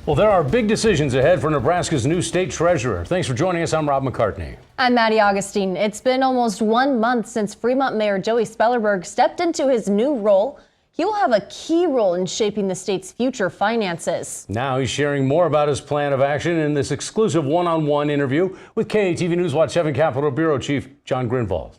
Well, there are big decisions ahead for Nebraska's new state treasurer. Thanks for joining us. I'm Rob McCartney. I'm Maddie Augustine. It's been almost 1 month since Fremont Mayor Joey Spellerberg stepped into his new role. He will have a key role in shaping the state's future finances. Now he's sharing more about his plan of action in this exclusive one-on-one interview with KATV News Watch 7 Capitol Bureau Chief John Grinvald.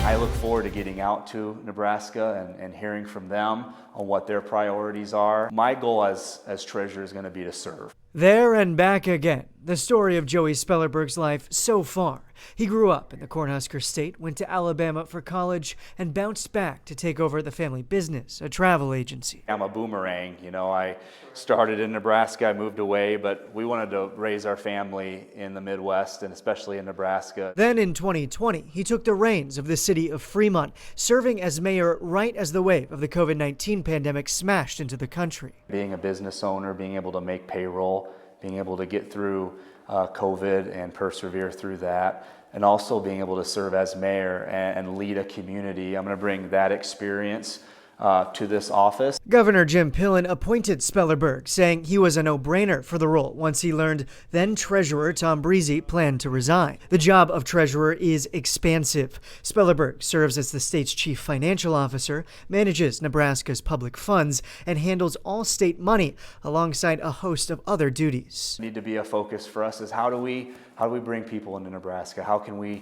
I look forward to getting out to Nebraska and hearing from them on what their priorities are. My goal as treasurer is going to be to serve. There and back again. The story of Joey Spellerberg's life so far. He grew up in the Cornhusker State, went to Alabama for college, and bounced back to take over the family business, a travel agency. I'm a boomerang. You know, I started in Nebraska, I moved away, but we wanted to raise our family in the Midwest and especially in Nebraska. Then in 2020, he took the reins of the city of Fremont, serving as mayor right as the wave of the COVID-19 pandemic smashed into the country. Being a business owner, being able to make payroll, being able to get through COVID and persevere through that, and also being able to serve as mayor and lead a community. I'm going to bring that experience to this office. Governor Jim Pillen appointed Spellerberg, saying he was a no-brainer for the role once he learned then Treasurer Tom Breezy planned to resign. The job of treasurer is expansive. Spellerberg serves as the state's chief financial officer, manages Nebraska's public funds, and handles all state money alongside a host of other duties. Need to be a focus for us is how do we bring people into Nebraska? How can we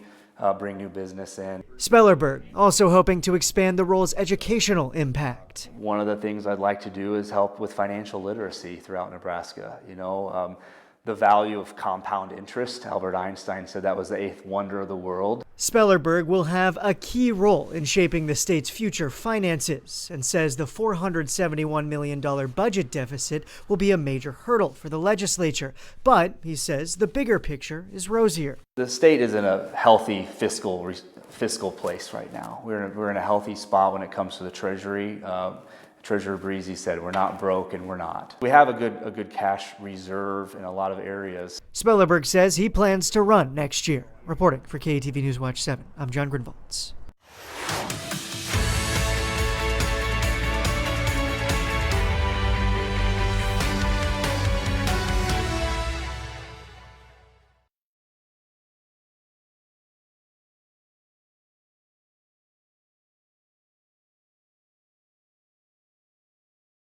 bring new business in? Spellerberg also hoping to expand the role's educational impact. One of the things I'd like to do is help with financial literacy throughout Nebraska. You know, the value of compound interest. Albert Einstein said that was the eighth wonder of the world. Spellerberg will have a key role in shaping the state's future finances and says the $471 million budget deficit will be a major hurdle for the legislature. But, he says, the bigger picture is rosier. The state is in a healthy fiscal place right now. We're in a healthy spot when it comes to the Treasury. Treasurer Breezy said we're not broke, and we're not. We have a good cash reserve in a lot of areas. Spellerberg says he plans to run next year. Reporting for KATV News Watch 7, I'm John Grinvalds.